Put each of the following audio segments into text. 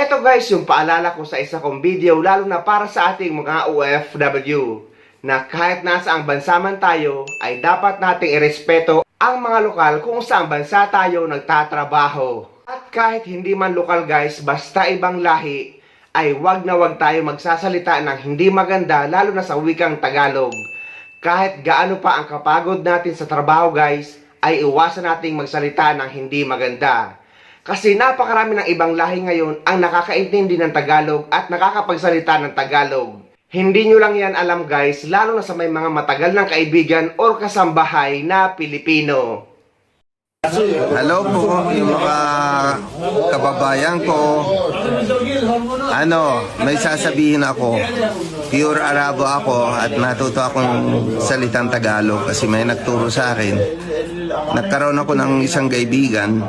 Ito guys, yung paalala ko sa isa kong video, lalo na para sa ating mga OFW, na kahit nasa ang bansa man tayo, ay dapat nating irespeto ang mga lokal kung saan bansa tayo nagtatrabaho. At kahit hindi man lokal guys, basta ibang lahi, ay wag na wag tayo magsasalita ng hindi maganda, lalo na sa wikang Tagalog. Kahit gaano pa ang kapagod natin sa trabaho guys, ay iwasan nating magsalita ng hindi maganda. Kasi napakarami ng ibang lahi ngayon ang nakakaintindi ng Tagalog at nakakapagsalita ng Tagalog. Hindi nyo lang yan alam guys, lalo na sa may mga matagal ng kaibigan or kasambahay na Pilipino. Hello po, yung mga kababayan ko. May sasabihin ako. Pure Arabo ako at natuto akong salitang Tagalog kasi may nagturo sa akin. Nagkaroon ako ng isang kaibigan,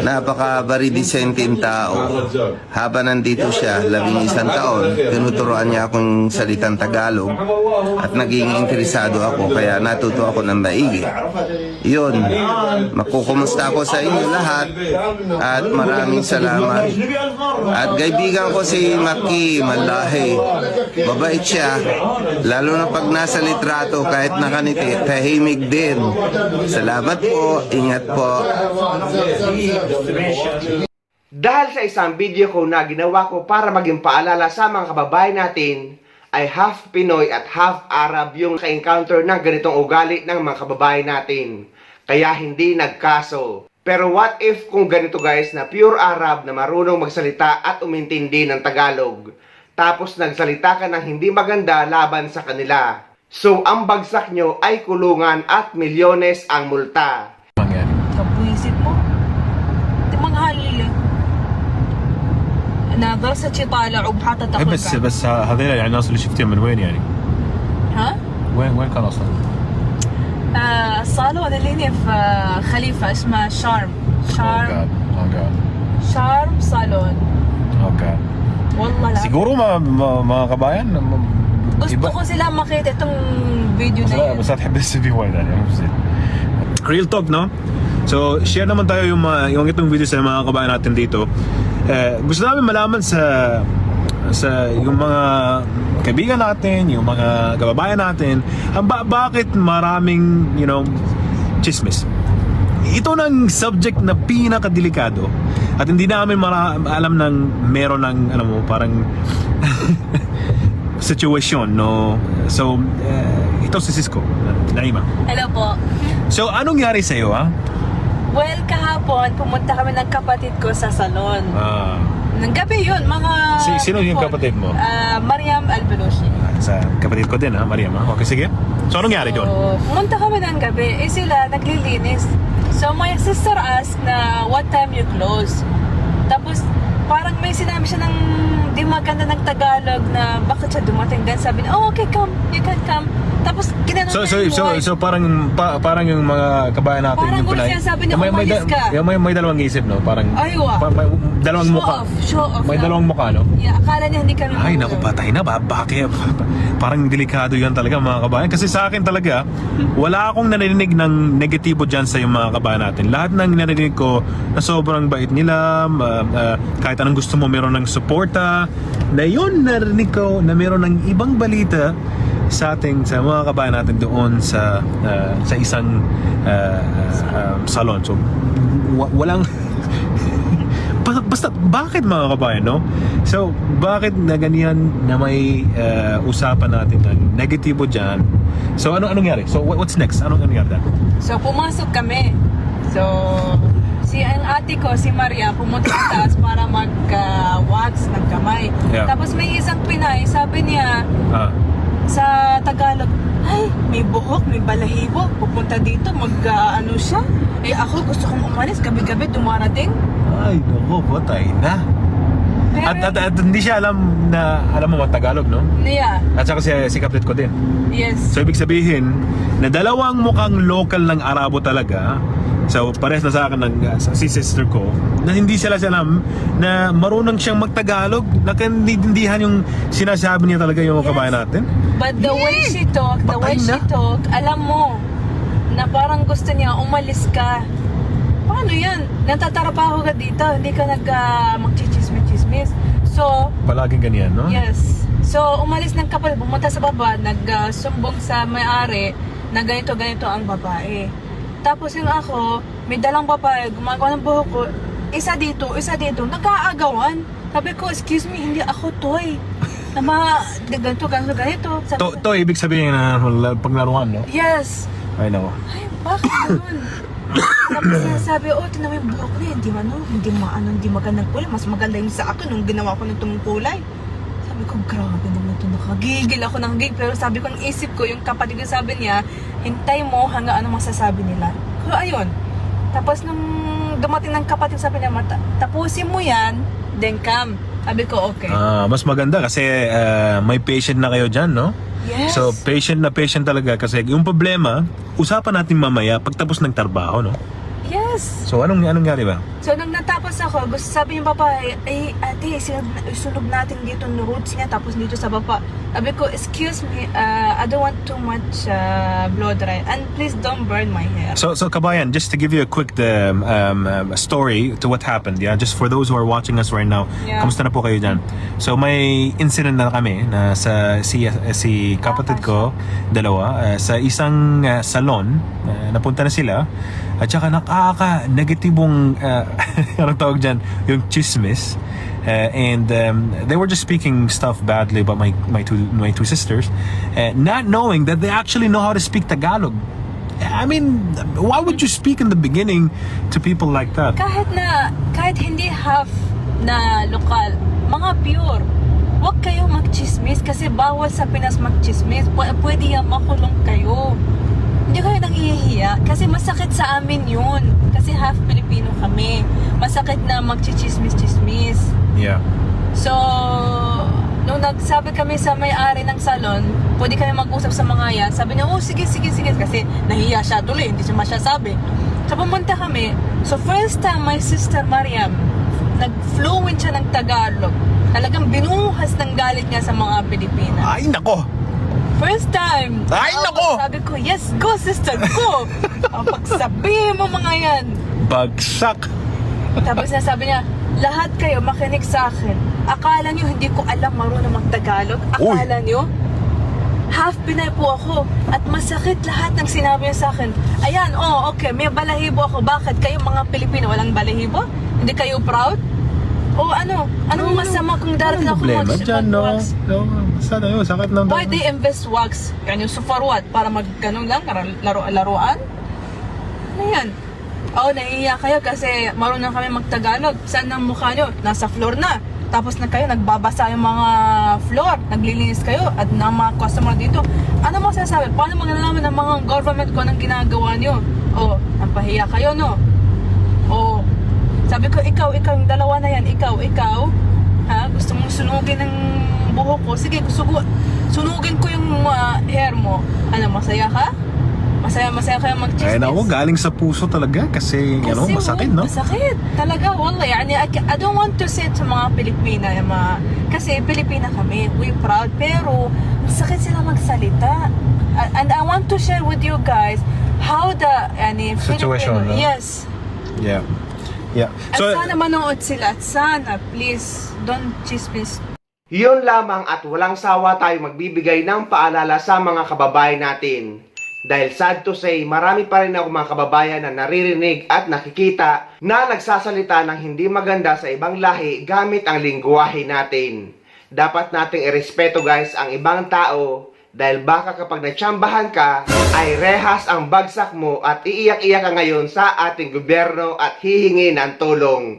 napaka-very decenteng tao. Habang nandito siya, 11 taon, tinuturoan niya akong salitang Tagalog at naging interesado ako, kaya natuto ako ng maigi. Yun, makukumusta ako sa inyo lahat at maraming salamat. At kaibigan ko si Maki Malahi, mabait siya, lalo na pag nasa litrato kahit nakaniti, tahimik din. Salamat po, ingat po. Dahil sa isang video ko na ginawa ko para maging paalala sa mga kababayan natin, ay half Pinoy at half Arab yung ka-encounter ng ganitong ugali ng mga kababayan natin. Kaya hindi nagkaso. Pero what if kung ganito guys na pure Arab na marunong magsalita at umintindi ng Tagalog, tapos nagsalita ka ng hindi maganda laban sa kanila? So ang bagsak nyo ay kulungan at milyones ang multa. Kabuisit mo. Di manghalili. أنا درستي طالع وبحاطة تاخذ بس هذول يعني الناس اللي شفتهم من وين يعني؟ ها؟ وين كان اصلا؟ الصالون اللي هنا في خليفة اسمه شارم شارم صالون. Okay. والله لا. Siguro mga kabayan Gusto ko sila makita itong video na yun. basta تحب السبي وايد يعني Real talk, no? So, share naman tayo yung itong video sa mga kabayan natin dito. Gusto namin malaman sa yung mga kaibigan natin, yung mga kababayan natin, bakit maraming, chismis. Ito ng subject na pinakadelikado at hindi namin alam ng meron ng parang situation, no? So, ito si Cisco, Naima. Hello po. So, anong nangyari sa'yo, ha? Well, kahapon, pumunta kami ng kapatid ko sa salon. Nang gabi yun, mga... Sino yung kapatid mo? Mariam Albelushi. Sa kapatid ko din, ha? Mariam, ha? Okay, sige. So, anong nangyari doon? Pumunta kami ng gabi, sila naglilinis. So, my sister asked na, what time you close? Tapos, parang may sinabi siya ng di maganda ng Tagalog na bakit siya dumating din. Sabi niya, oh, okay, come. You can come. Tapos, ginanong So parang yung mga kabayan natin parang yung Pinay. sabi niya, umalis ka. May dalawang isip, no? Parang dalawang mukha. Show off. May dalawang mukha, no? Yeah, akala niya hindi kami Ay, naku, patay na ba? Bakit? Parang delikado yan talaga, mga kabayan. Kasi sa akin talaga, wala akong narinig ng negatibo dyan sa yung mga kabayan natin. Lahat ng narinig ko na sobrang bait nila, kahit anong gusto mo, meron ng suporta. Na yun, narinig ko na meron ng ibang balita sa mga kabayan natin doon sa isang salon. So, walang... Basta, bakit mga kabayan, no? So, bakit na ganyan na may usapan natin ng negatibo dyan? So, anong nangyari? So, what's next? Anong nangyari dyan? So, pumasok kami. So, ang ate ko, si Maria, pumunta sa taas para mag-wax ng kamay. Yeah. Tapos may isang Pinay, sabi niya sa Tagalog, ay, may buhok, may balahibo, pupunta dito, ano siya? Ako gusto kong umalis, gabi-gabi dumarating. Ay, naku, patay na. Pero, At hindi siya alam mo Tagalog, no? Yeah. At saka si kapatid ko din. Yes. So, ibig sabihin, na dalawang mukhang local ng Arabo talaga. So, pares na sa akin si sister ko, na hindi sila alam na marunong siyang magtagalog, nakaintindihan yung sinasabi niya talaga yung kabayan natin. But the way she talk, alam mo, na parang gusto niya, umalis ka. Paano yan? Natatrabaho ka dito, hindi ka magchichismis. Palaging ganyan, no? Yes. So, umalis ng kapatid, bumunta sa baba, nagsumbong sa may-ari na ganito ang babae. Tapos yung ako, may dalang babae, gumagawa ng buhok ko, isa dito, nag-aagawan. Sabi ko, excuse me, hindi ako toy. Na ganito. Sabi To ibig sabihin na paglaruan, no? yes. Ay, nako. Ay, bakit ganun? Tapos sabi, tinan mo yung buhok na hindi magandang kulay. Mas maganda yung sa akin nung ginawa ko ng itong kulay. Sabi ko, grabe naman ito. Nakagigil ako ng gig. Pero sabi ko, ng isip ko, yung kapatid ko sabi niya, hintay mo hanggang ano masasabi nila. So, ayun. Tapos nung dumating ng kapatid, sabi niya, tapusin mo yan, then come. Sabi ko, okay. Mas maganda kasi may patient na kayo dyan, no? Yes. So, patient talaga kasi yung problema, usapan natin mamaya pagtapos ng trabaho, no? Yes. So, anong nangyari ba? So, nung natapos ako, sabi yung babae, ay, ate, sunog natin dito ng roots niya, tapos dito sa baba. Sabi ko, excuse me, I don't want too much blow dry, and please don't burn my hair. So Kabayan, just to give you a quick story to what happened, yeah? Just for those who are watching us right now, Yeah. kamusta na po kayo dyan? So, may incident na kami na si kapatid ko, dalawa, sa isang salon, napunta na sila, at saka nakaka-negatibong, anong tawag dyan, yung chismis. And they were just speaking stuff badly about my two sisters, not knowing that they actually know how to speak Tagalog. I mean, why would you speak in the beginning to people like that? Kahit hindi half na lokal, mga pure, huwag kayo magchismis kasi bawal sa Pinas magchismis. Pwede yan makulong kayo. Hindi kayo nanghihiya kasi masakit sa amin yun. Kasi half Filipino kami. Masakit na magchichismis-chismis. Yeah. So, nung nagsabi kami sa may-ari ng salon, pwede kami mag-usap sa mga yan. Sabi niya, sige. Kasi nahiya siya tuloy, hindi siya masyasabi. So, pumunta kami. So, first time, my sister Mariam, nag-fluent siya ng Tagalog. Talagang binuhas ng galit niya sa mga Pilipinas. Ay, nako! First time! Ay, nako! Sabi ko, yes, go sister, go! Ang pagsabi mo mga yan. Bagsak! Tapos sabi niya, lahat kayo makinig sa akin. Akala niyo hindi ko alam marunong mag-Tagalog? Akala niyo? Half Pinay po ako. At masakit lahat ng sinabi niya sa akin. Ayan, okay, may balahibo ako. Bakit? Kayo mga Pilipino, walang balahibo? Hindi kayo proud? O anong masama kung darating ako problema dyan, no? Sana yun, sakit lang. Why they invest wax? Ganyan, so for what? Para ganun lang? Laruan? Ano yan? Naiiya kayo kasi marunong kami mag-Tagalog. Saan ang mukha nyo? Nasa floor na. Tapos na kayo, nagbabasa yung mga floor. Naglilinis kayo at ng mga customer dito. Ano mo sasabi? Paano maglalaman ng mga government ko anong ginagawa nyo? Napahiya kayo, no? Sabi ko, ikaw, yung dalawa na yan, ikaw, gusto mong sunugin ng buhok ko? Sige, sunugin ko yung hair mo. Masaya ka? Masaya kayo mag-chismis? Ay, nako, galing sa puso talaga kasi masakit, no? Masakit. Talaga, wallahi. I don't want to say to mga Pilipina, kasi Pilipina kami, we proud, pero masakit sila magsalita. And I want to share with you guys how the Situation, Filipino, no? yes. Yeah. At sana manood sila. At sana, please, don't chismis. Yun lamang at walang sawa tayo magbibigay ng paalala sa mga kababayan natin. Dahil sad to say, marami pa rin ako mga kababayan na naririnig at nakikita na nagsasalita ng hindi maganda sa ibang lahi gamit ang lingwahe natin. Dapat nating irespeto guys ang ibang tao dahil baka kapag natsambahan ka ay rehas ang bagsak mo at iiyak-iyak ka ngayon sa ating gobyerno at hihingi ng tulong.